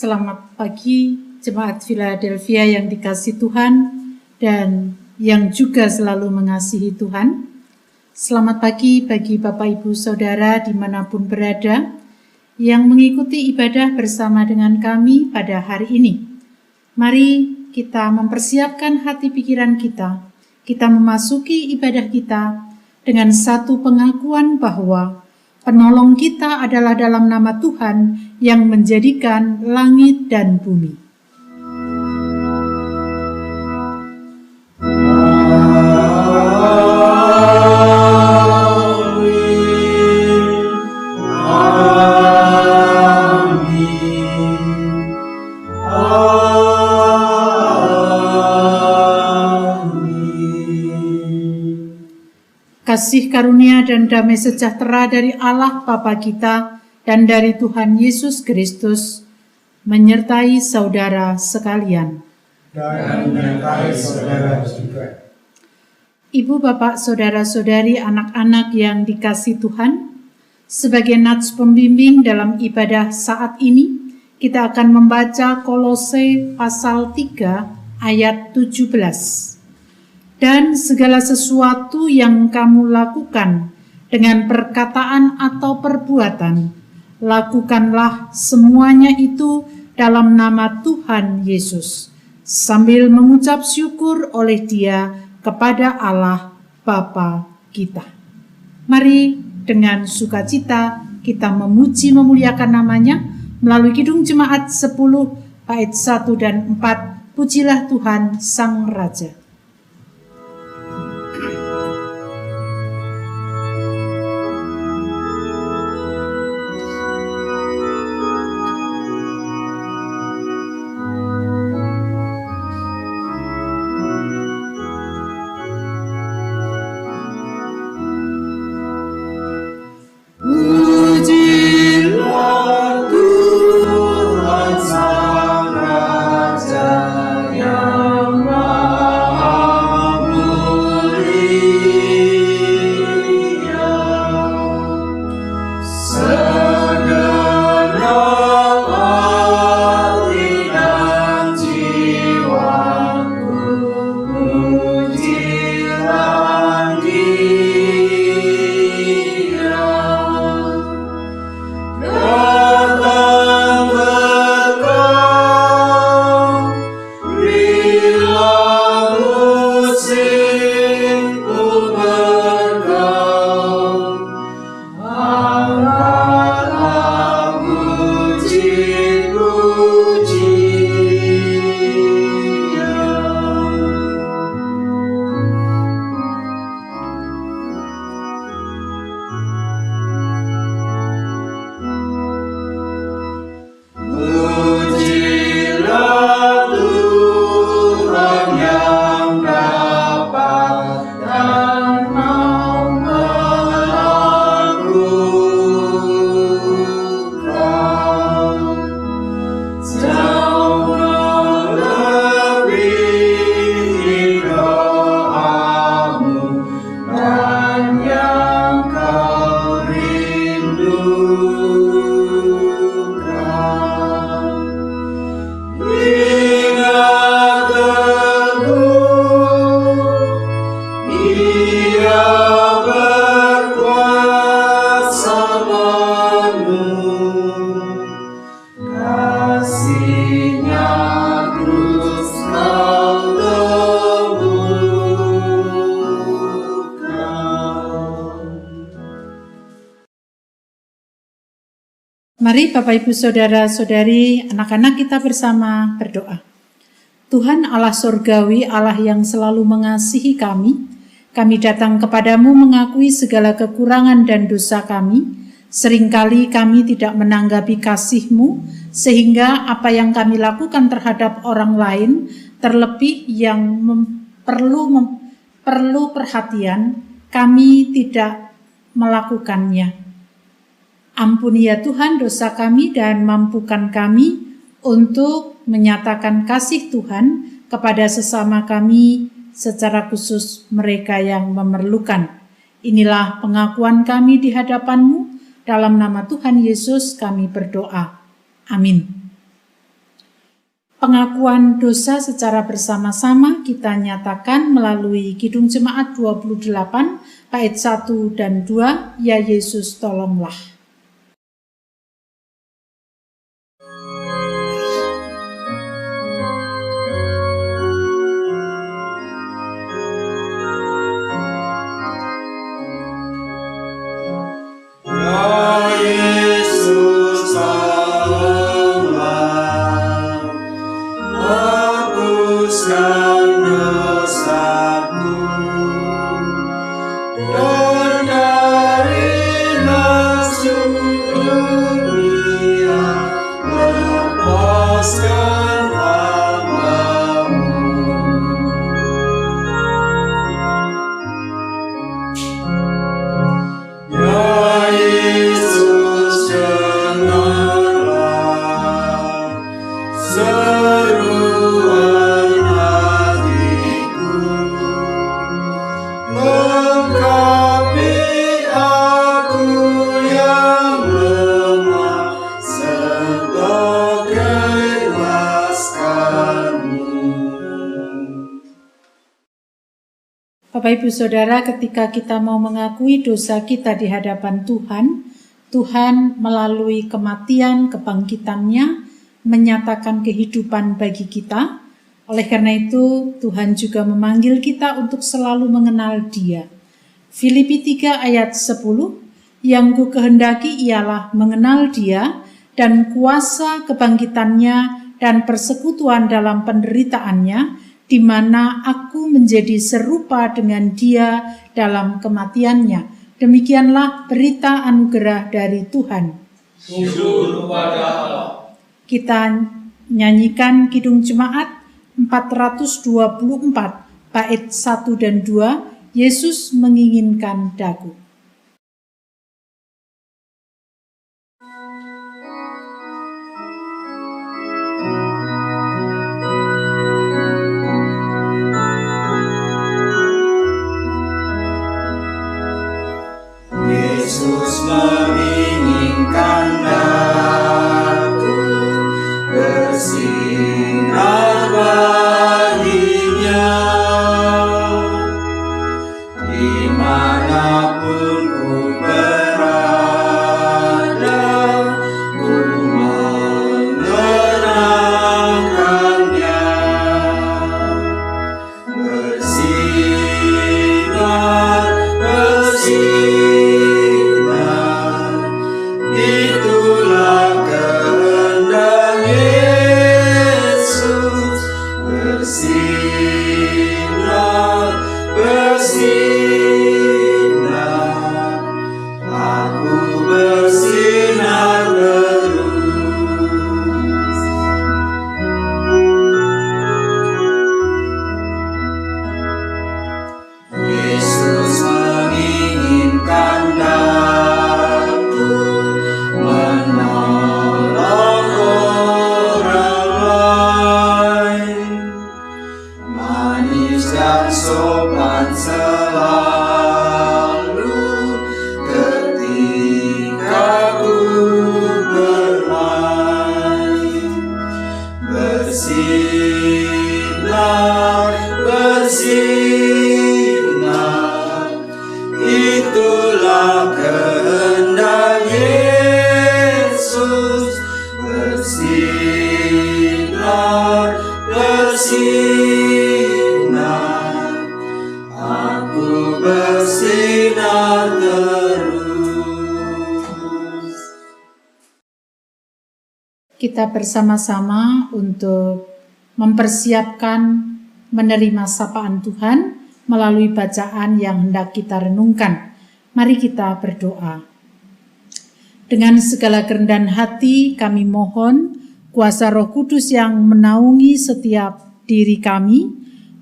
Selamat pagi Jemaat Philadelphia yang dikasihi Tuhan dan yang juga selalu mengasihi Tuhan. Selamat pagi bagi Bapak Ibu Saudara dimanapun berada yang mengikuti ibadah bersama dengan kami pada hari ini. Mari kita mempersiapkan hati pikiran kita. Kita memasuki ibadah kita dengan satu pengakuan bahwa penolong kita adalah dalam nama Tuhan yang menjadikan langit dan bumi. Kasih karunia dan damai sejahtera dari Allah Bapa kita dan dari Tuhan Yesus Kristus menyertai saudara sekalian. Dan menyertai saudara juga. Ibu, bapak, saudara-saudari, anak-anak yang dikasihi Tuhan, sebagai nats pembimbing dalam ibadah saat ini, kita akan membaca Kolose pasal 3 ayat 17. Dan segala sesuatu yang kamu lakukan dengan perkataan atau perbuatan, lakukanlah semuanya itu dalam nama Tuhan Yesus, sambil mengucap syukur oleh Dia kepada Allah Bapa kita. Mari dengan sukacita kita memuji memuliakan namanya melalui Kidung Jemaat 10 bait 1 dan 4. Pujilah Tuhan Sang Raja. Mari Bapak Ibu Saudara-saudari, anak-anak kita bersama berdoa. Tuhan Allah Surgawi, Allah yang selalu mengasihi kami datang kepadamu mengakui segala kekurangan dan dosa kami. Seringkali kami tidak menanggapi kasih-Mu, sehingga apa yang kami lakukan terhadap orang lain, terlebih yang perlu perhatian, kami tidak melakukannya. Ampuni ya Tuhan dosa kami dan mampukan kami untuk menyatakan kasih Tuhan kepada sesama kami, secara khusus mereka yang memerlukan. Inilah pengakuan kami di hadapan-Mu, dalam nama Tuhan Yesus kami berdoa. Amin. Pengakuan dosa secara bersama-sama kita nyatakan melalui Kidung Jemaat 28 bait 1 dan 2, Ya Yesus tolonglah. Bapak Ibu Saudara, ketika kita mau mengakui dosa kita di hadapan Tuhan, Tuhan melalui kematian, kebangkitannya, menyatakan kehidupan bagi kita. Oleh karena itu, Tuhan juga memanggil kita untuk selalu mengenal Dia. Filipi 3 ayat 10, yang ku kehendaki ialah mengenal Dia dan kuasa kebangkitannya dan persekutuan dalam penderitaannya, di mana aku menjadi serupa dengan Dia dalam kematiannya. Demikianlah berita anugerah dari Tuhan. Syukur kepada Allah. Kita nyanyikan Kidung Jemaat 424 bait 1 dan 2, Yesus menginginkan daku. Yesus menginginkan daku bersinar baginya, dimanapun ku berada, ku menerangkannya. Bersinar, bersinar, itulah kehendak Yesus. Bersinar, bersinar, aku bersinar terus. Yesus menginginkan daku menolong orang lain, manis dan sopan selalu ketika ku bermain. Bersinar, bersinar, itulah kehendak Yesus. Bersinar, bersinar, aku bersinar terus. Kita bersama-sama untuk mempersiapkan menerima sapaan Tuhan melalui bacaan yang hendak kita renungkan. Mari kita berdoa. Dengan segala kerendahan hati kami mohon kuasa Roh Kudus yang menaungi setiap diri kami,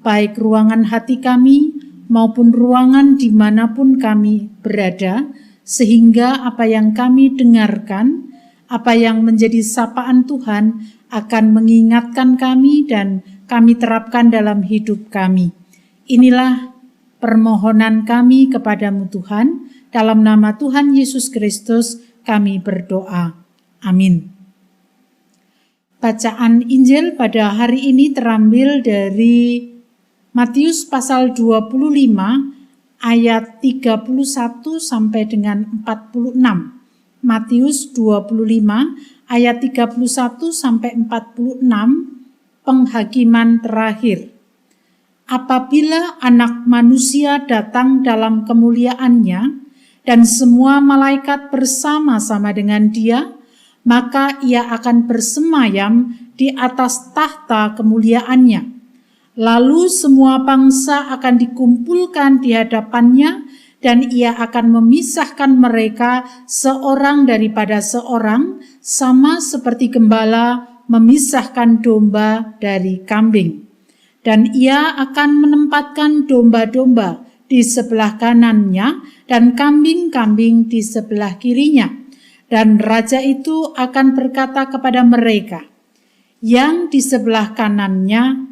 baik ruangan hati kami maupun ruangan dimanapun kami berada, sehingga apa yang kami dengarkan, apa yang menjadi sapaan Tuhan akan mengingatkan kami dan kami terapkan dalam hidup kami. Inilah permohonan kami kepadamu Tuhan, dalam nama Tuhan Yesus Kristus kami berdoa. Amin. Bacaan Injil pada hari ini terambil dari Matius pasal 25 ayat 31 sampai dengan 46. Matius 25 ayat 31 sampai 46, penghakiman terakhir. Apabila Anak Manusia datang dalam kemuliaannya dan semua malaikat bersama-sama dengan Dia, maka Ia akan bersemayam di atas tahta kemuliaannya. Lalu semua bangsa akan dikumpulkan di hadapannya dan Ia akan memisahkan mereka seorang daripada seorang, sama seperti gembala memisahkan domba dari kambing. Dan Ia akan menempatkan domba-domba di sebelah kanannya dan kambing-kambing di sebelah kirinya. Dan raja itu akan berkata kepada mereka yang di sebelah kanannya,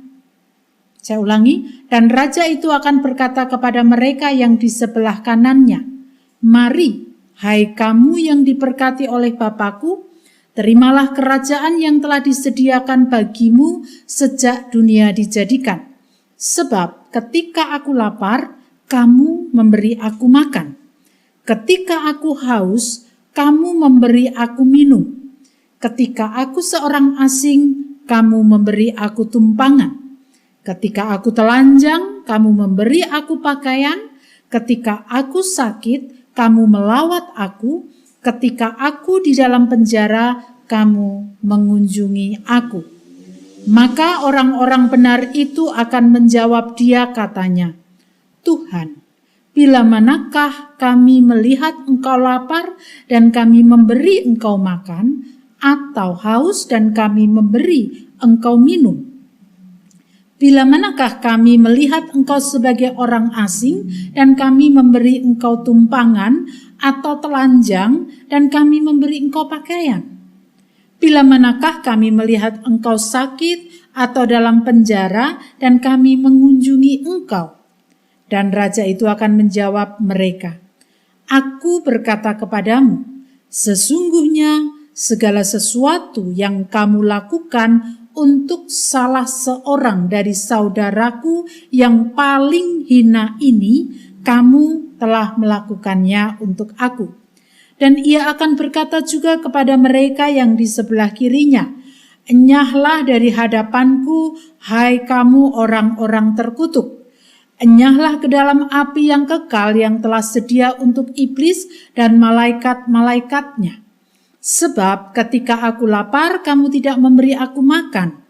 saya ulangi, dan raja itu akan berkata kepada mereka yang di sebelah kanannya, "Mari, hai kamu yang diberkati oleh Bapa-Ku, terimalah kerajaan yang telah disediakan bagimu sejak dunia dijadikan. Sebab ketika aku lapar, kamu memberi aku makan. Ketika aku haus, kamu memberi aku minum. Ketika aku seorang asing, kamu memberi aku tumpangan. Ketika aku telanjang, kamu memberi aku pakaian. Ketika aku sakit, kamu melawat aku. Ketika aku di dalam penjara, kamu mengunjungi aku." Maka orang-orang benar itu akan menjawab Dia katanya, "Tuhan, bila manakah kami melihat Engkau lapar dan kami memberi Engkau makan, atau haus dan kami memberi Engkau minum? Bila manakah kami melihat Engkau sebagai orang asing dan kami memberi Engkau tumpangan, atau telanjang dan kami memberi Engkau pakaian? Bila manakah kami melihat Engkau sakit atau dalam penjara dan kami mengunjungi Engkau?" Dan raja itu akan menjawab mereka, "Aku berkata kepadamu, sesungguhnya segala sesuatu yang kamu lakukan untuk salah seorang dari saudaraku yang paling hina ini, kamu telah melakukannya untuk aku." Dan Ia akan berkata juga kepada mereka yang di sebelah kirinya, "Enyahlah dari hadapanku, hai kamu orang-orang terkutuk. Enyahlah ke dalam api yang kekal yang telah sedia untuk iblis dan malaikat-malaikatnya. Sebab ketika aku lapar, kamu tidak memberi aku makan.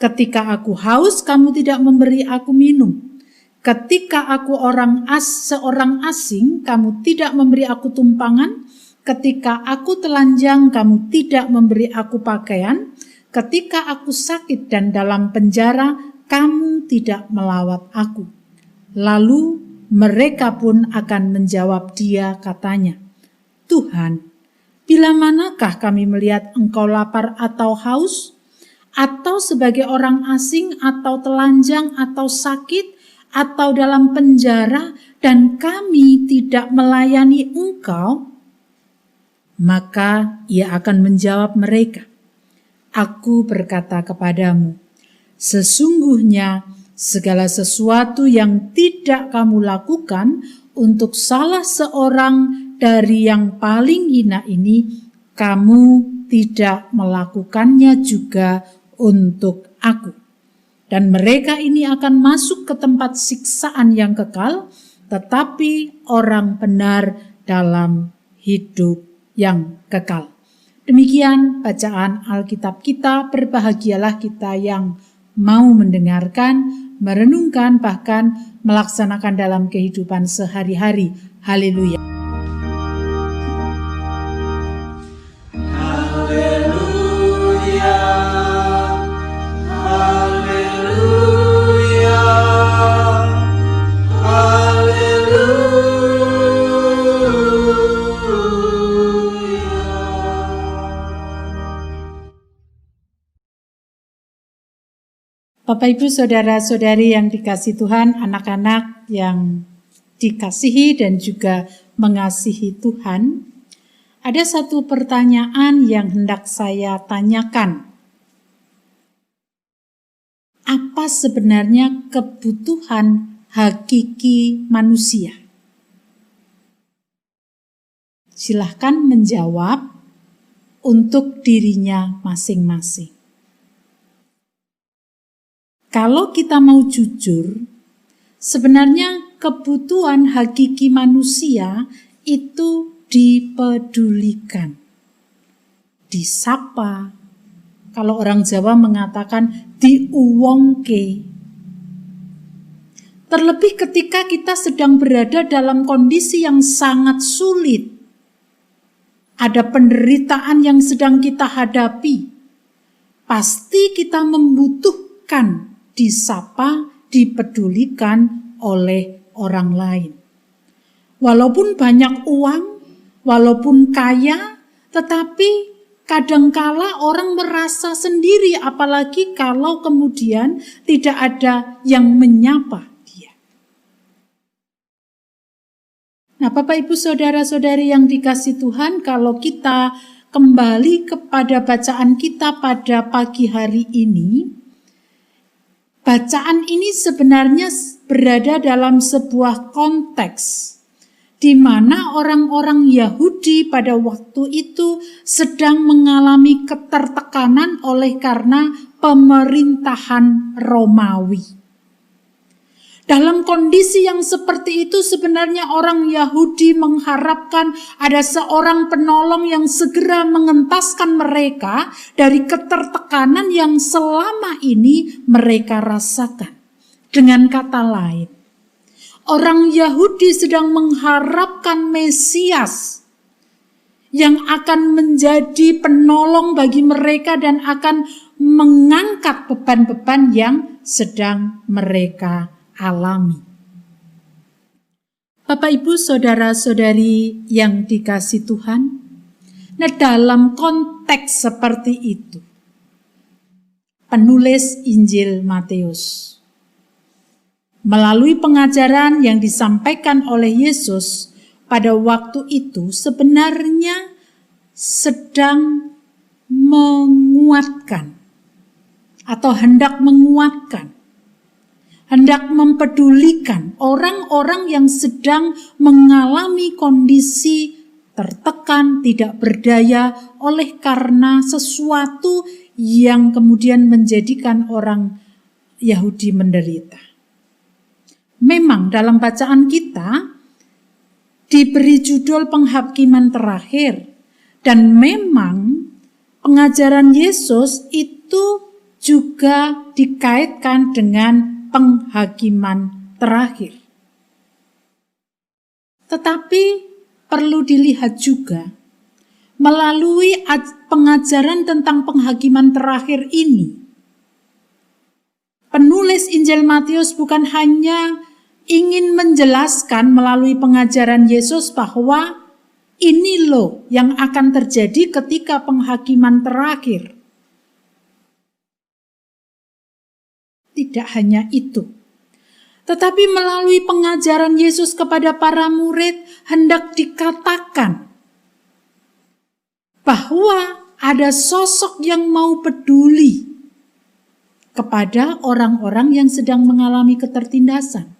Ketika aku haus, kamu tidak memberi aku minum. Ketika aku seorang asing, kamu tidak memberi aku tumpangan. Ketika aku telanjang, kamu tidak memberi aku pakaian. Ketika aku sakit dan dalam penjara, kamu tidak melawat aku." Lalu mereka pun akan menjawab Dia katanya, "Tuhan, bila manakah kami melihat Engkau lapar atau haus, atau sebagai orang asing, atau telanjang, atau sakit, atau dalam penjara, dan kami tidak melayani Engkau?" Maka Ia akan menjawab mereka, "Aku berkata kepadamu, sesungguhnya segala sesuatu yang tidak kamu lakukan untuk salah seorang dari yang paling hina ini, kamu tidak melakukannya juga untuk aku." Dan mereka ini akan masuk ke tempat siksaan yang kekal, tetapi orang benar dalam hidup yang kekal. Demikian bacaan Alkitab kita. Berbahagialah kita yang mau mendengarkan, merenungkan, bahkan melaksanakan dalam kehidupan sehari-hari. Haleluya. Haleluya, haleluya, Bapak, Ibu, Saudara-saudari yang dikasihi Tuhan, anak-anak yang dikasihi dan juga mengasihi Tuhan, ada satu pertanyaan yang hendak saya tanyakan. apa sebenarnya kebutuhan hakiki manusia? Silahkan menjawab untuk dirinya masing-masing. Kalau kita mau jujur, sebenarnya kebutuhan hakiki manusia itu dipedulikan, disapa. Kalau orang Jawa mengatakan diuwongke. Terlebih ketika kita sedang berada dalam kondisi yang sangat sulit. Ada penderitaan yang sedang kita hadapi. Pasti kita membutuhkan disapa, dipedulikan oleh orang lain. Walaupun banyak uang, walaupun kaya, tetapi kadangkala orang merasa sendiri, apalagi kalau kemudian tidak ada yang menyapa dia. Nah, Bapak Ibu Saudara-saudari yang dikasihi Tuhan, kalau kita kembali kepada bacaan kita pada pagi hari ini, bacaan ini sebenarnya berada dalam sebuah konteks di mana orang-orang Yahudi pada waktu itu sedang mengalami ketertekanan oleh karena pemerintahan Romawi. Dalam kondisi yang seperti itu sebenarnya orang Yahudi mengharapkan ada seorang penolong yang segera mengentaskan mereka dari ketertekanan yang selama ini mereka rasakan. Dengan kata lain, orang Yahudi sedang mengharapkan Mesias yang akan menjadi penolong bagi mereka dan akan mengangkat beban-beban yang sedang mereka alami. Bapak Ibu Saudara-saudari yang dikasihi Tuhan, nah dalam konteks seperti itu, penulis Injil Matius melalui pengajaran yang disampaikan oleh Yesus pada waktu itu sebenarnya sedang menguatkan atau hendak menguatkan, hendak mempedulikan orang-orang yang sedang mengalami kondisi tertekan, tidak berdaya oleh karena sesuatu yang kemudian menjadikan orang Yahudi menderita. Memang dalam bacaan kita diberi judul penghakiman terakhir, dan memang pengajaran Yesus itu juga dikaitkan dengan penghakiman terakhir. Tetapi perlu dilihat juga, melalui pengajaran tentang penghakiman terakhir ini, penulis Injil Matius bukan hanya ingin menjelaskan melalui pengajaran Yesus bahwa ini loh yang akan terjadi ketika penghakiman terakhir. Tidak hanya itu, tetapi melalui pengajaran Yesus kepada para murid hendak dikatakan bahwa ada sosok yang mau peduli kepada orang-orang yang sedang mengalami ketertindasan.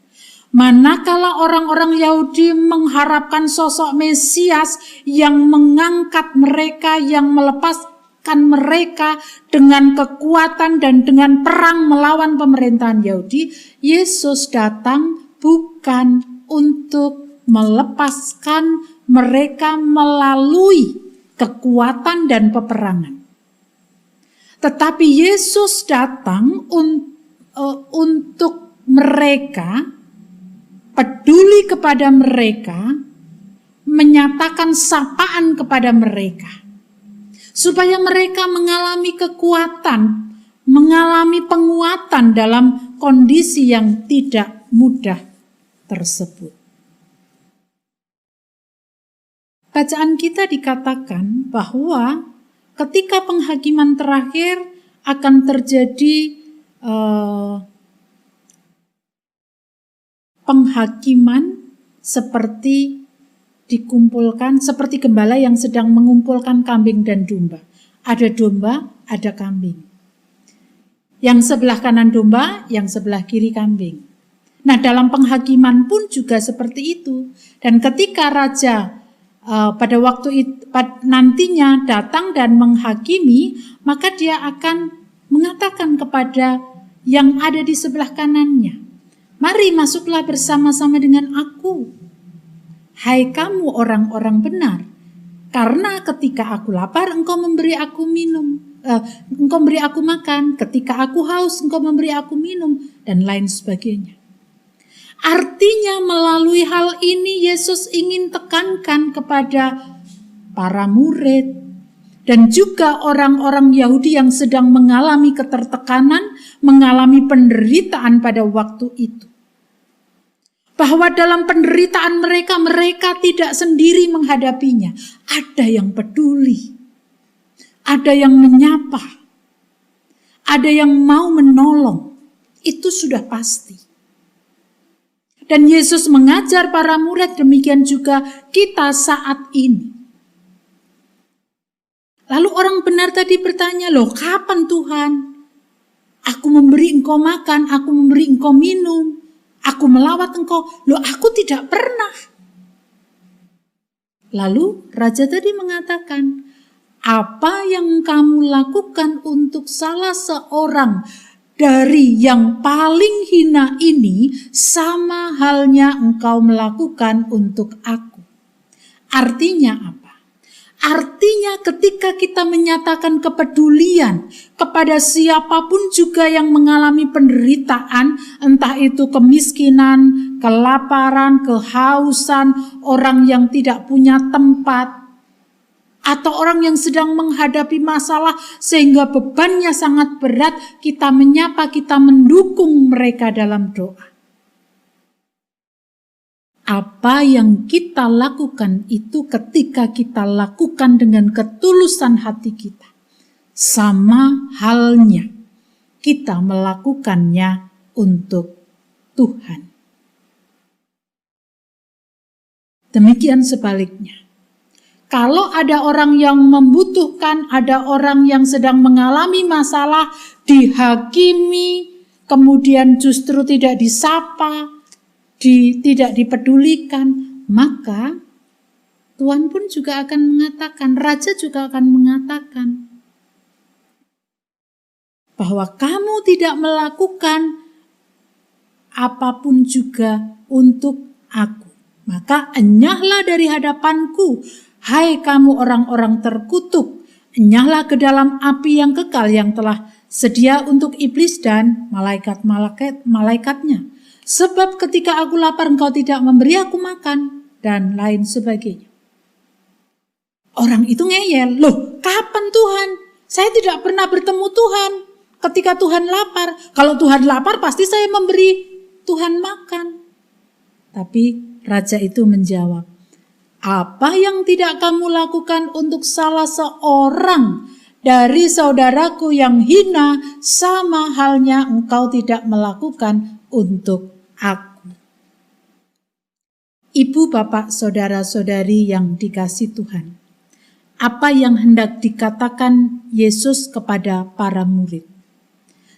Manakala orang-orang Yahudi mengharapkan sosok Mesias yang mengangkat mereka, yang melepaskan mereka dengan kekuatan dan dengan perang melawan pemerintahan Yahudi, Yesus datang bukan untuk melepaskan mereka melalui kekuatan dan peperangan. Tetapi Yesus datang untuk mereka, peduli kepada mereka, menyatakan sapaan kepada mereka, supaya mereka mengalami kekuatan, mengalami penguatan dalam kondisi yang tidak mudah tersebut. Bacaan kita dikatakan bahwa ketika penghakiman terakhir akan terjadi penghakiman seperti dikumpulkan, seperti gembala yang sedang mengumpulkan kambing dan domba. Ada domba, ada kambing. Yang sebelah kanan domba, yang sebelah kiri kambing. Nah, dalam penghakiman pun juga seperti itu. Dan ketika raja pada waktu itu, nantinya datang dan menghakimi, maka dia akan mengatakan kepada yang ada di sebelah kanannya, mari masuklah bersama-sama dengan aku, hai kamu orang-orang benar, karena ketika aku lapar engkau memberi aku minum, engkau memberi aku makan, ketika aku haus engkau memberi aku minum, dan lain sebagainya. Artinya melalui hal ini Yesus ingin tekankan kepada para murid dan juga orang-orang Yahudi yang sedang mengalami ketertekanan, mengalami penderitaan pada waktu itu. Bahwa dalam penderitaan mereka, mereka tidak sendiri menghadapinya. Ada yang peduli, ada yang menyapa, ada yang mau menolong. Itu sudah pasti. Dan Yesus mengajar para murid, demikian juga kita saat ini. Lalu orang benar tadi bertanya, loh kapan Tuhan? Aku memberi engkau makan, aku memberi engkau minum, aku melawat engkau. Loh aku tidak pernah. Lalu raja tadi mengatakan, apa yang kamu lakukan untuk salah seorang dari yang paling hina ini, sama halnya engkau melakukan untuk aku. Artinya apa? Artinya ketika kita menyatakan kepedulian kepada siapapun juga yang mengalami penderitaan, entah itu kemiskinan, kelaparan, kehausan, orang yang tidak punya tempat, atau orang yang sedang menghadapi masalah sehingga bebannya sangat berat, kita menyapa, kita mendukung mereka dalam doa. Apa yang kita lakukan itu ketika kita lakukan dengan ketulusan hati kita, sama halnya kita melakukannya untuk Tuhan. Demikian sebaliknya. Kalau ada orang yang membutuhkan, ada orang yang sedang mengalami masalah, dihakimi, kemudian justru tidak disapa, tidak dipedulikan, maka Tuhan pun juga akan mengatakan, Raja juga akan mengatakan, bahwa kamu tidak melakukan apapun juga untuk aku. Maka enyahlah dari hadapanku, hai kamu orang-orang terkutuk, enyahlah ke dalam api yang kekal yang telah sedia untuk iblis dan malaikat-malaikatnya. Sebab ketika aku lapar engkau tidak memberi aku makan, dan lain sebagainya. Orang itu ngeyel, loh kapan Tuhan? Saya tidak pernah bertemu Tuhan ketika Tuhan lapar. Kalau Tuhan lapar pasti saya memberi Tuhan makan. Tapi raja itu menjawab, apa yang tidak kamu lakukan untuk salah seorang dari saudaraku yang hina, sama halnya engkau tidak melakukan untuk aku. Ibu, bapak, saudara-saudari yang dikasihi Tuhan, apa yang hendak dikatakan Yesus kepada para murid?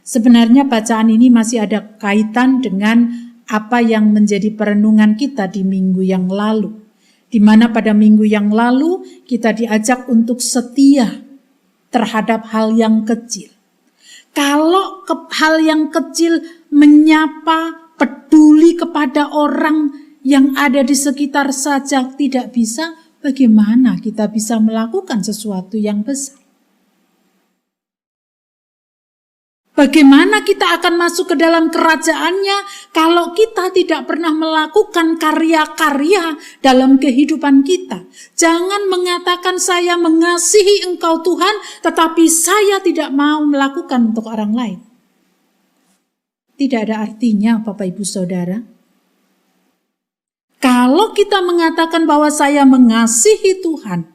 Sebenarnya bacaan ini masih ada kaitan dengan apa yang menjadi perenungan kita di minggu yang lalu. Di mana pada minggu yang lalu kita diajak untuk setia terhadap hal yang kecil. Kalau hal yang kecil menyapa, peduli kepada orang yang ada di sekitar saja tidak bisa, bagaimana kita bisa melakukan sesuatu yang besar? Bagaimana kita akan masuk ke dalam kerajaannya kalau kita tidak pernah melakukan karya-karya dalam kehidupan kita? Jangan mengatakan saya mengasihi engkau Tuhan, tetapi saya tidak mau melakukan untuk orang lain. Tidak ada artinya Bapak Ibu Saudara. Kalau kita mengatakan bahwa saya mengasihi Tuhan,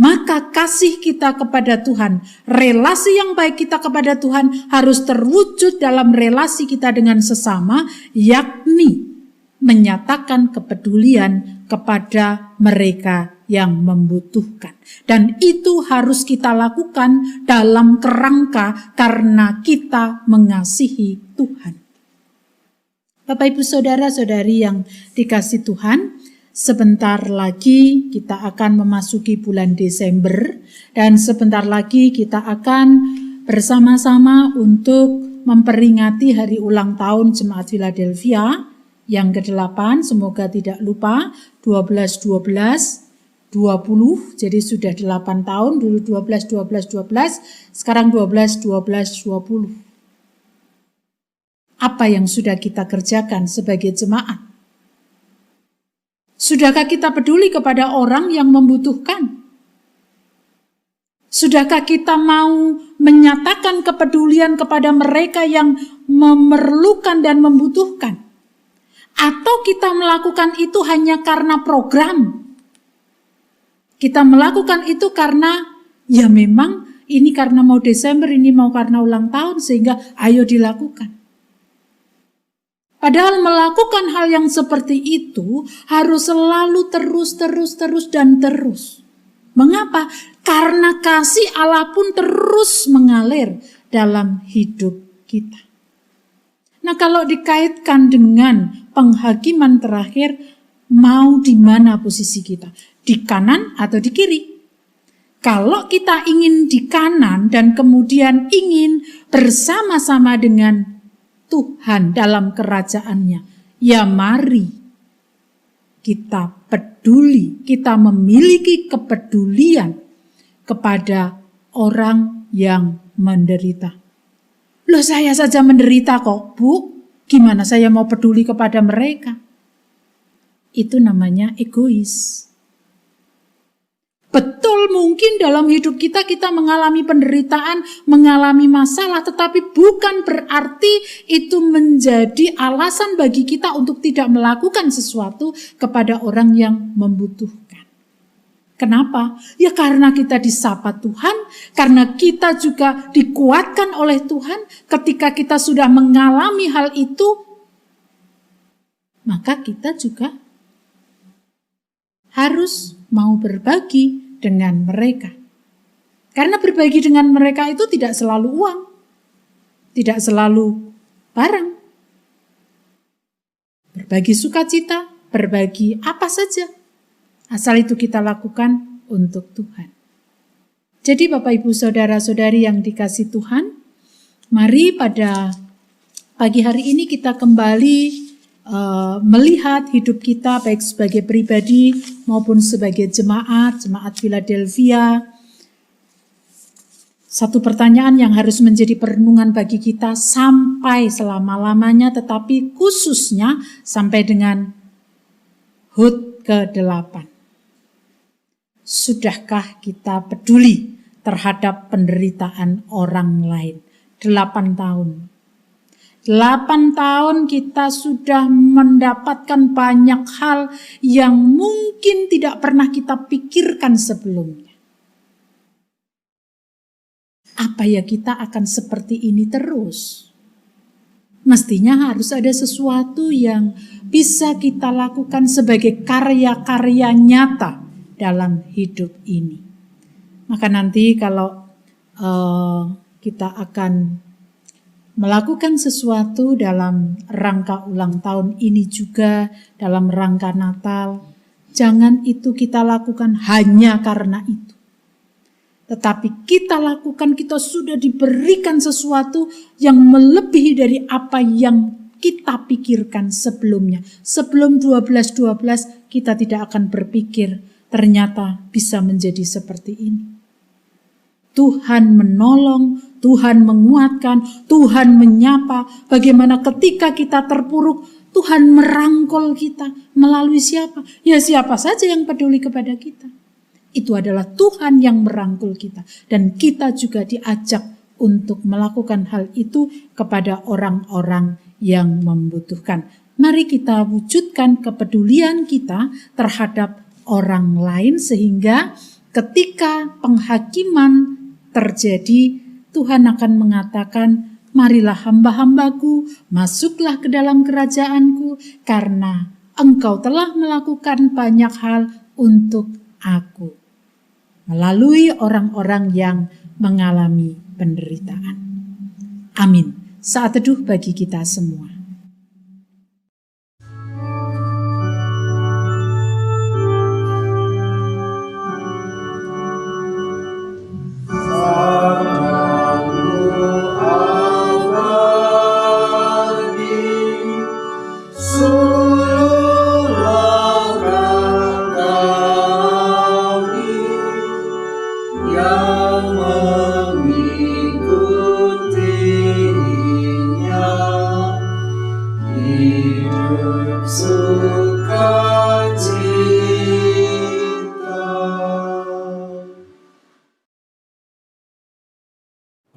maka kasih kita kepada Tuhan, relasi yang baik kita kepada Tuhan harus terwujud dalam relasi kita dengan sesama, yakni menyatakan kepedulian kepada mereka yang membutuhkan. Dan itu harus kita lakukan dalam kerangka karena kita mengasihi Tuhan. Bapak Ibu Saudara-saudari yang dikasihi Tuhan, sebentar lagi kita akan memasuki bulan Desember dan sebentar lagi kita akan bersama-sama untuk memperingati hari ulang tahun Jemaat Philadelphia yang ke-8, semoga tidak lupa, 12-12-20, jadi sudah 8 tahun, dulu 12-12-12, sekarang 12-12-20. Apa yang sudah kita kerjakan sebagai jemaat? Sudahkah kita peduli kepada orang yang membutuhkan? Sudahkah kita mau menyatakan kepedulian kepada mereka yang memerlukan dan membutuhkan? Atau kita melakukan itu hanya karena program? Kita melakukan itu karena ya memang ini karena mau Desember, ini mau karena ulang tahun sehingga ayo dilakukan. Padahal melakukan hal yang seperti itu harus selalu terus. Mengapa? Karena kasih Allah pun terus mengalir dalam hidup kita. Nah, kalau dikaitkan dengan penghakiman terakhir, mau di mana posisi kita? Di kanan atau di kiri? Kalau kita ingin di kanan dan kemudian ingin bersama-sama dengan Tuhan dalam kerajaannya, ya mari kita peduli, kita memiliki kepedulian kepada orang yang menderita. Loh, saya saja menderita kok, Bu. Gimana saya mau peduli kepada mereka? Itu namanya egois. Betul, mungkin dalam hidup kita mengalami penderitaan, mengalami masalah, tetapi bukan berarti itu menjadi alasan bagi kita untuk tidak melakukan sesuatu kepada orang yang membutuhkan. Kenapa? Ya karena kita disapa Tuhan, karena kita juga dikuatkan oleh Tuhan. Ketika kita sudah mengalami hal itu, maka kita juga harus mau berbagi dengan mereka. Karena berbagi dengan mereka itu tidak selalu uang, tidak selalu barang. Berbagi sukacita, berbagi apa saja. Asal itu kita lakukan untuk Tuhan. Jadi Bapak Ibu Saudara-saudari yang dikasihi Tuhan, mari pada pagi hari ini kita kembali melihat hidup kita baik sebagai pribadi maupun sebagai jemaat Philadelphia. Satu pertanyaan yang harus menjadi perenungan bagi kita sampai selama-lamanya, tetapi khususnya sampai dengan HUT ke-8. Sudahkah kita peduli terhadap penderitaan orang lain? 8 tahun. 8 tahun kita sudah mendapatkan banyak hal yang mungkin tidak pernah kita pikirkan sebelumnya. Apa ya kita akan seperti ini terus? Mestinya harus ada sesuatu yang bisa kita lakukan sebagai karya-karya nyata dalam hidup ini. Maka nanti kalau kita akan melakukan sesuatu dalam rangka ulang tahun ini juga, dalam rangka Natal, jangan itu kita lakukan hanya karena itu. Tetapi kita lakukan, kita sudah diberikan sesuatu yang melebihi dari apa yang kita pikirkan sebelumnya. Sebelum 12-12 kita tidak akan berpikir ternyata bisa menjadi seperti ini. Tuhan menolong, Tuhan menguatkan, Tuhan menyapa. Bagaimana ketika kita terpuruk, Tuhan merangkul kita. Melalui siapa? Ya siapa saja yang peduli kepada kita. Itu adalah Tuhan yang merangkul kita. Dan kita juga diajak untuk melakukan hal itu kepada orang-orang yang membutuhkan. Mari kita wujudkan kepedulian kita terhadap orang lain sehingga ketika penghakiman terjadi, Tuhan akan mengatakan, marilah hamba-hambaku, masuklah ke dalam kerajaanku, karena engkau telah melakukan banyak hal untuk aku, melalui orang-orang yang mengalami penderitaan. Amin. Saat teduh bagi kita semua.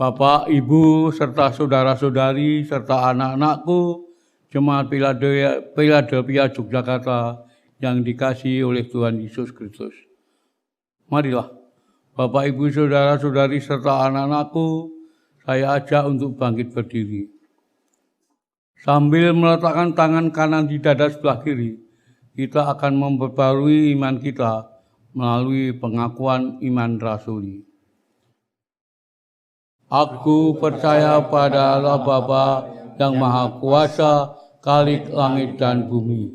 Bapak, Ibu, serta saudara-saudari, serta anak-anakku, Jemaat Philadelphia Yogyakarta yang dikasihi oleh Tuhan Yesus Kristus. Marilah, Bapak, Ibu, saudara-saudari, serta anak-anakku, saya ajak untuk bangkit berdiri. Sambil meletakkan tangan kanan di dada sebelah kiri, kita akan memperbarui iman kita melalui pengakuan iman rasuli. Aku percaya pada Allah Bapa yang Maha Kuasa, Khalik langit dan bumi,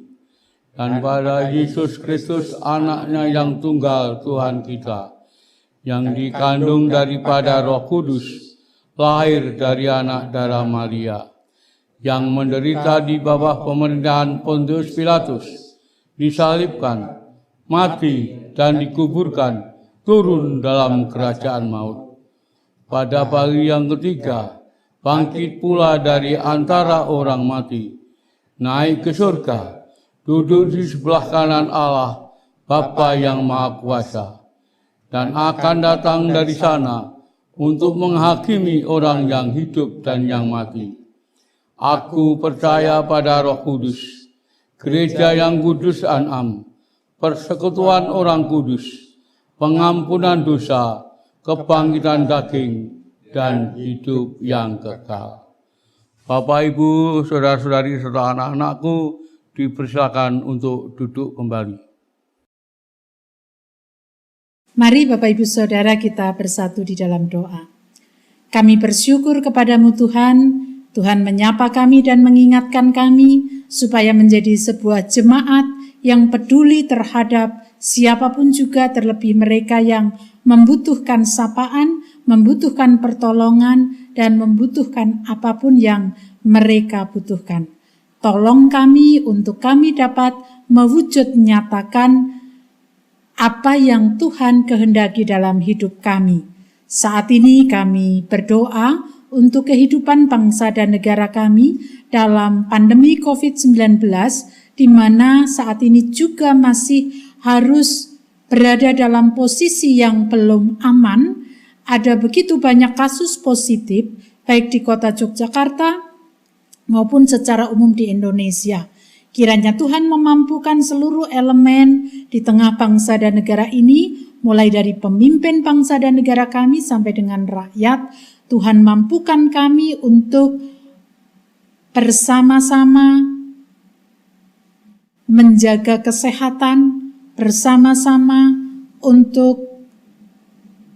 dan pada Yesus Kristus anaknya yang tunggal Tuhan kita, yang dikandung daripada Roh Kudus, lahir dari anak darah Maria, yang menderita di bawah pemerintahan Pontius Pilatus, disalibkan, mati dan dikuburkan, turun dalam kerajaan maut. Pada pagi yang ketiga, bangkit pula dari antara orang mati, naik ke surga, duduk di sebelah kanan Allah, Bapa yang Maha Kuasa, dan akan datang dari sana untuk menghakimi orang yang hidup dan yang mati. Aku percaya pada Roh Kudus, gereja yang kudus dan am, persekutuan orang kudus, pengampunan dosa, kebangkitan daging, dan hidup yang kekal. Bapak, Ibu, saudara-saudari, serta anak-anakku dipersilakan untuk duduk kembali. Mari Bapak, Ibu, Saudara, kita bersatu di dalam doa. Kami bersyukur kepadamu Tuhan, Tuhan menyapa kami dan mengingatkan kami supaya menjadi sebuah jemaat yang peduli terhadap siapapun juga, terlebih mereka yang membutuhkan sapaan, membutuhkan pertolongan, dan membutuhkan apapun yang mereka butuhkan. Tolong kami untuk kami dapat mewujud nyatakan apa yang Tuhan kehendaki dalam hidup kami. Saat ini kami berdoa untuk kehidupan bangsa dan negara kami dalam pandemi COVID-19, di mana saat ini juga masih harus berada dalam posisi yang belum aman. Ada begitu banyak kasus positif, baik di kota Yogyakarta maupun secara umum di Indonesia. Kiranya Tuhan memampukan seluruh elemen di tengah bangsa dan negara ini, mulai dari pemimpin bangsa dan negara kami sampai dengan rakyat. Tuhan mampukan kami untuk bersama-sama menjaga kesehatan, bersama-sama untuk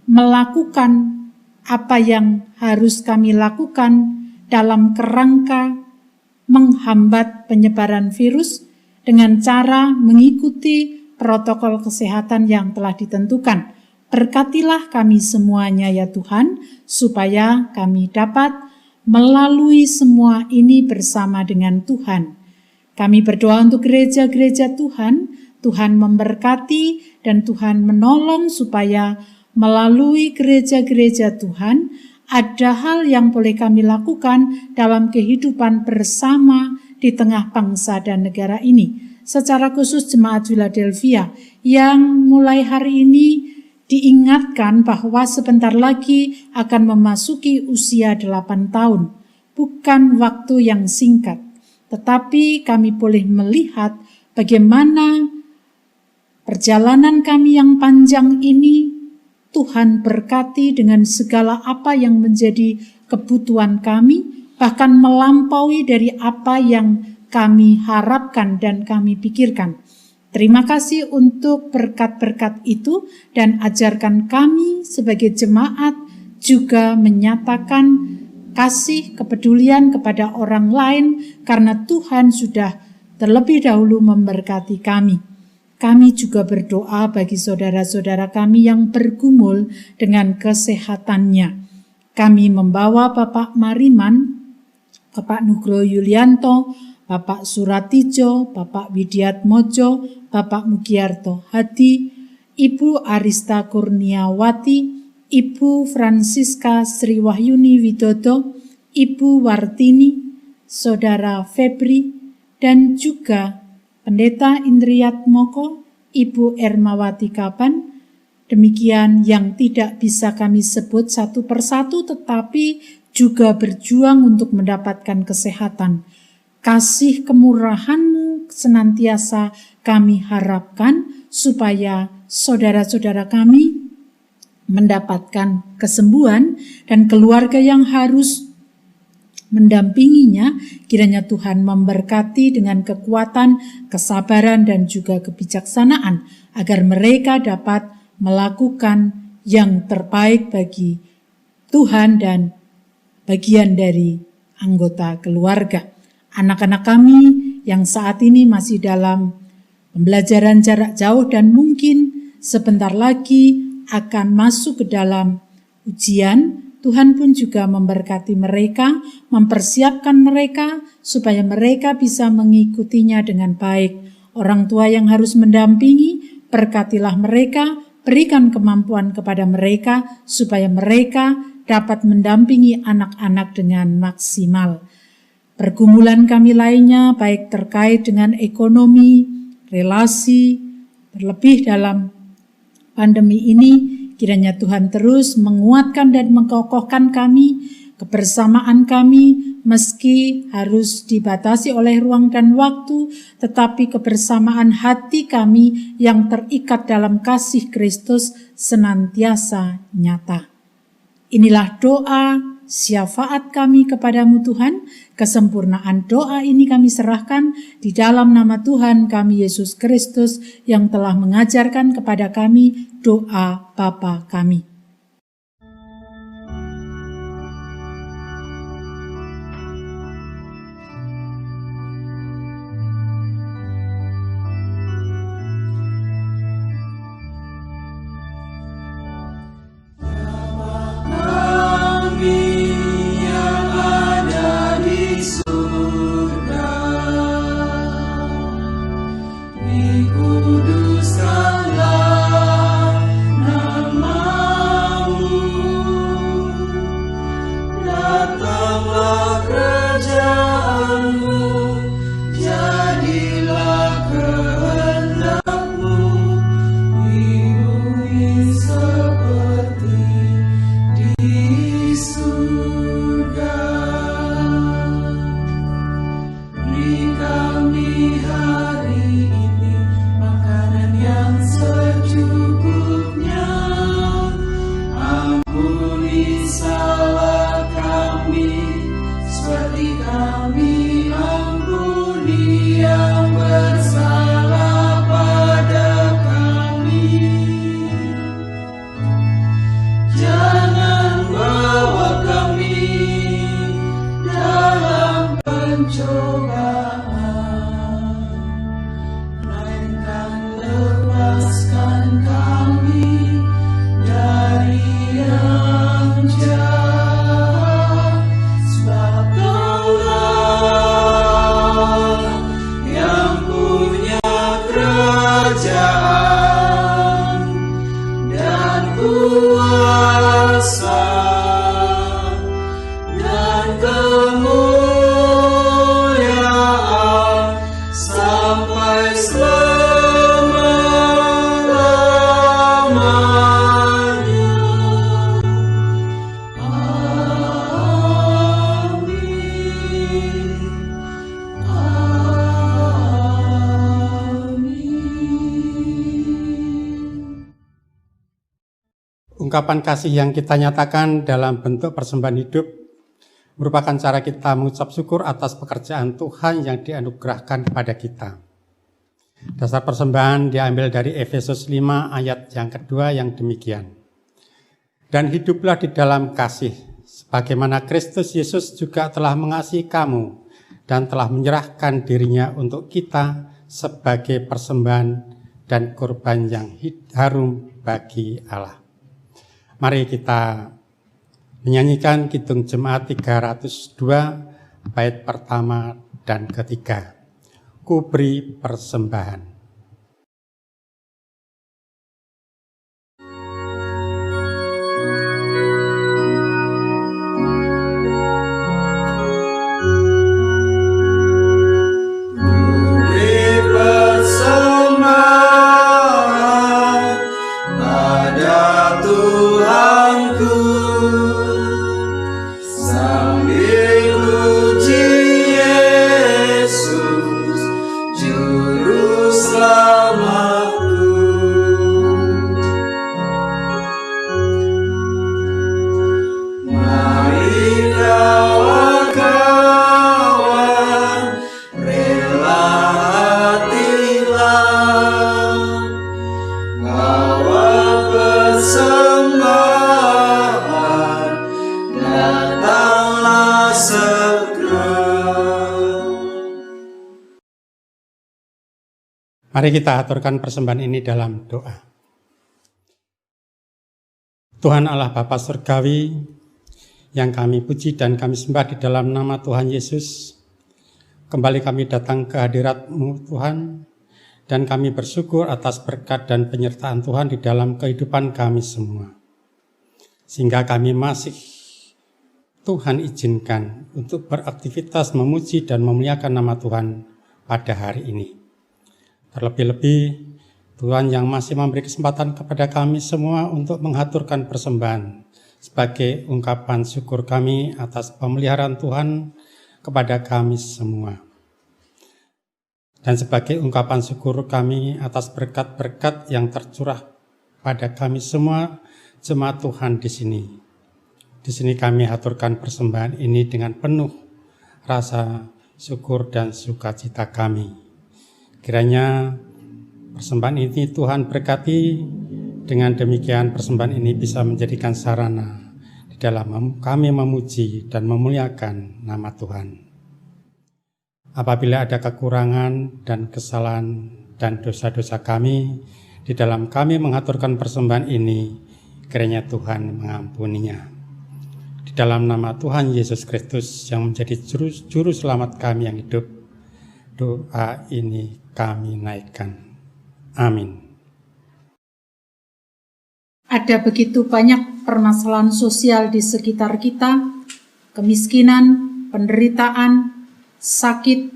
melakukan apa yang harus kami lakukan dalam kerangka menghambat penyebaran virus dengan cara mengikuti protokol kesehatan yang telah ditentukan. Berkatilah kami semuanya ya Tuhan, supaya kami dapat melalui semua ini bersama dengan Tuhan. Kami berdoa untuk gereja-gereja Tuhan, Tuhan memberkati dan Tuhan menolong supaya melalui gereja-gereja Tuhan ada hal yang boleh kami lakukan dalam kehidupan bersama di tengah bangsa dan negara ini. Secara khusus Jemaat Philadelphia yang mulai hari ini diingatkan bahwa sebentar lagi akan memasuki usia 8 tahun. Bukan waktu yang singkat, tetapi kami boleh melihat bagaimana perjalanan kami yang panjang ini Tuhan berkati dengan segala apa yang menjadi kebutuhan kami, bahkan melampaui dari apa yang kami harapkan dan kami pikirkan. Terima kasih untuk berkat-berkat itu dan ajarkan kami sebagai jemaat juga menyatakan kasih kepedulian kepada orang lain karena Tuhan sudah terlebih dahulu memberkati kami. Kami juga berdoa bagi saudara-saudara kami yang bergumul dengan kesehatannya. Kami membawa Bapak Mariman, Bapak Nugroho Yulianto, Bapak Suratijo, Bapak Widiat Mojo, Bapak Mugiarto Hadi, Ibu Arista Kurniawati, Ibu Francisca Sri Wahyuni Widodo, Ibu Wartini, Saudara Febri, dan juga Pendeta Indriat Moko, Ibu Ermawati Kapan. Demikian yang tidak bisa kami sebut satu persatu, tetapi juga berjuang untuk mendapatkan kesehatan. Kasih kemurahan-Mu senantiasa kami harapkan supaya saudara-saudara kami mendapatkan kesembuhan dan keluarga yang harus mendampinginya. Kiranya Tuhan memberkati dengan kekuatan, kesabaran, dan juga kebijaksanaan agar mereka dapat melakukan yang terbaik bagi Tuhan dan bagian dari anggota keluarga. Anak-anak kami yang saat ini masih dalam pembelajaran jarak jauh dan mungkin sebentar lagi akan masuk ke dalam ujian, Tuhan pun juga memberkati mereka, mempersiapkan mereka supaya mereka bisa mengikutinya dengan baik. Orang tua yang harus mendampingi, berkatilah mereka, berikan kemampuan kepada mereka supaya mereka dapat mendampingi anak-anak dengan maksimal. Pergumulan kami lainnya baik terkait dengan ekonomi, relasi, terlebih dalam pandemi ini, kiranya Tuhan terus menguatkan dan mengkokohkan kami, kebersamaan kami, meski harus dibatasi oleh ruang dan waktu, tetapi kebersamaan hati kami yang terikat dalam kasih Kristus senantiasa nyata. Inilah doa syafaat kami kepadamu Tuhan. Kesempurnaan doa ini kami serahkan di dalam nama Tuhan kami Yesus Kristus yang telah mengajarkan kepada kami doa Bapa kami. Ungkapan kasih yang kita nyatakan dalam bentuk persembahan hidup merupakan cara kita mengucap syukur atas pekerjaan Tuhan yang dianugerahkan kepada kita. Dasar persembahan diambil dari Efesus 5 ayat yang kedua yang demikian. Dan hiduplah di dalam kasih, sebagaimana Kristus Yesus juga telah mengasihi kamu dan telah menyerahkan dirinya untuk kita sebagai persembahan dan kurban yang harum bagi Allah. Mari kita menyanyikan Kidung Jemaat 302 bait pertama dan ketiga. Ku beri persembahan. Mari kita aturkan persembahan ini dalam doa. Tuhan Allah Bapa Surgawi, yang kami puji dan kami sembah di dalam nama Tuhan Yesus, kembali kami datang ke hadirat-Mu Tuhan, dan kami bersyukur atas berkat dan penyertaan Tuhan di dalam kehidupan kami semua. Sehingga kami masih Tuhan izinkan untuk beraktivitas memuji dan memuliakan nama Tuhan pada hari ini. Terlebih-lebih Tuhan yang masih memberi kesempatan kepada kami semua untuk mengaturkan persembahan sebagai ungkapan syukur kami atas pemeliharaan Tuhan kepada kami semua. Dan sebagai ungkapan syukur kami atas berkat-berkat yang tercurah pada kami semua jemaat Tuhan di sini. Di sini kami aturkan persembahan ini dengan penuh rasa syukur dan sukacita kami. Kiranya persembahan ini Tuhan berkati, dengan demikian persembahan ini bisa menjadikan sarana di dalam kami memuji dan memuliakan nama Tuhan. Apabila ada kekurangan dan kesalahan dan dosa-dosa kami, di dalam kami mengaturkan persembahan ini, kiranya Tuhan mengampuninya. Di dalam nama Tuhan Yesus Kristus yang menjadi juru selamat kami yang hidup, doa ini kami naikkan. Amin. Ada begitu banyak permasalahan sosial di sekitar kita, kemiskinan, penderitaan, sakit,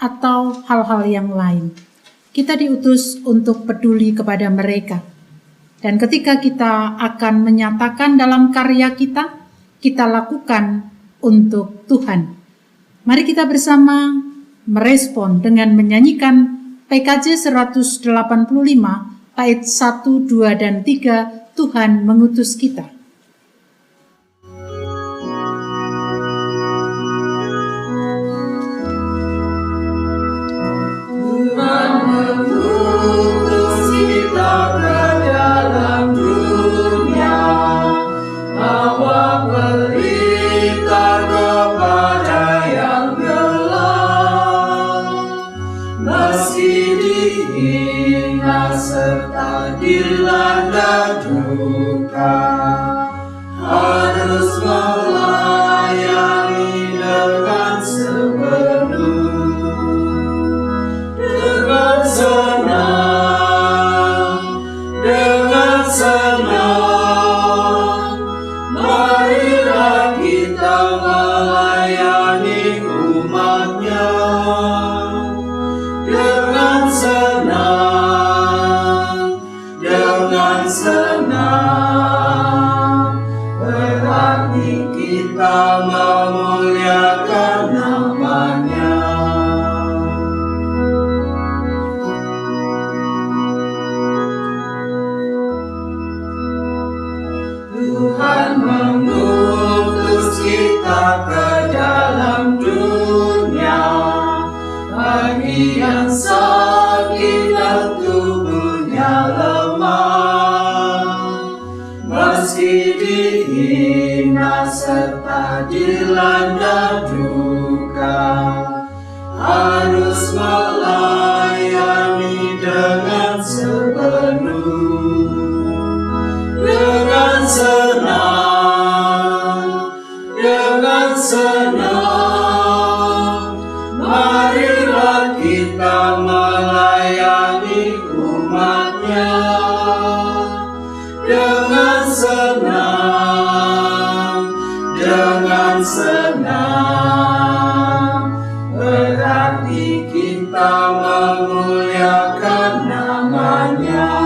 atau hal-hal yang lain. Kita diutus untuk peduli kepada mereka. Dan ketika kita akan menyatakan dalam karya kita lakukan untuk Tuhan. Mari kita bersama merespon dengan menyanyikan PKJ 185 bait 1, 2, dan 3, Tuhan mengutus kita. Tuhan mengutus kita ke dalam dunia, bawa berita kepada yang gelap, meski dihina serta dilanda duka, harus melayani dengan sepenuh, dengan senang, marilah kita melayani umat-Nya. Dengan senang, berarti kita memuliakan nama-Nya. Tuhan mengutus kita ke dalam dunia, bagi yang salah sakit dan tubuhnya lemah, meski dihina serta dilanda duka, harus melayani dengan sepenuh, dengan senang, dengan senang. Marilah kita melayani umat-Nya dengan senang, dengan senang. Berarti kita memuliakan nama-Nya.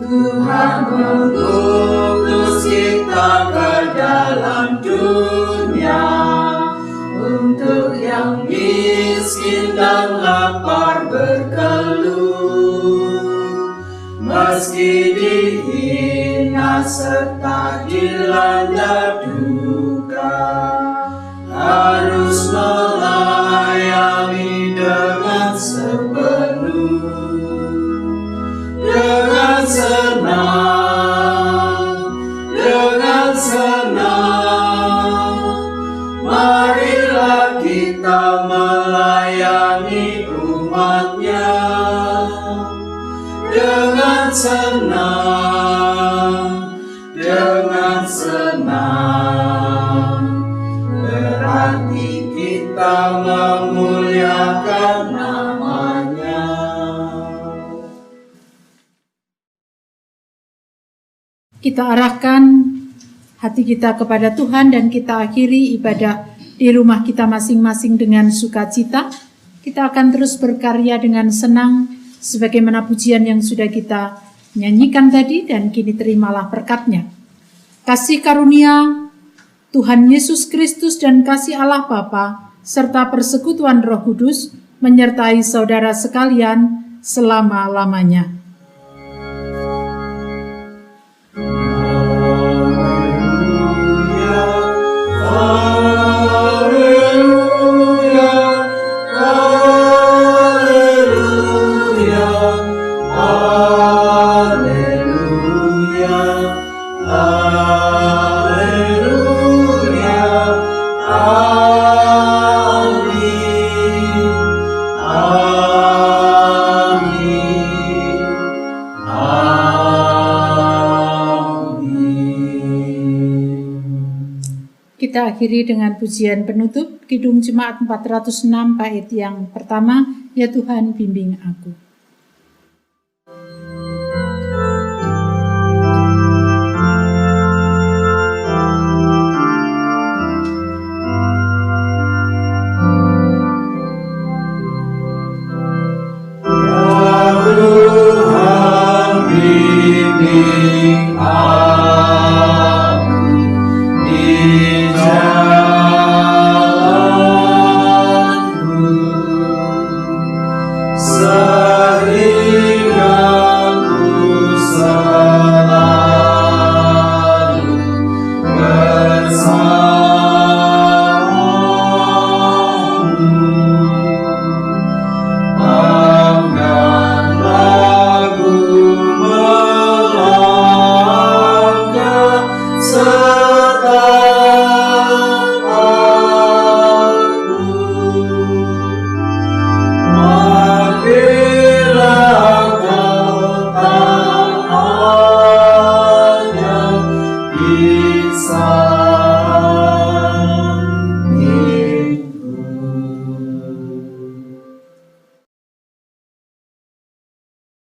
Tuhan mengutus kita ke dalam dunia untuk yang miskin dan lapar berkeluh, meski dihina serta dilanda duka, harus melayani dengan sepenuh, dengan senang, dengan senang. Marilah kita melayani umat-Nya dengan senang, dengan senang. Berarti kita memuliakan nama-Nya. Kita arahkan hati kita kepada Tuhan dan kita akhiri ibadah di rumah kita masing-masing dengan sukacita. Kita akan terus berkarya dengan senang sebagaimana pujian yang sudah kita nyanyikan tadi, dan kini terimalah berkat-Nya. Kasih karunia Tuhan Yesus Kristus dan kasih Allah Bapa serta persekutuan Roh Kudus menyertai saudara sekalian selama-lamanya. Kita akhiri dengan pujian penutup Kidung Jemaat 406 bait yang pertama, Ya Tuhan bimbing aku. Isa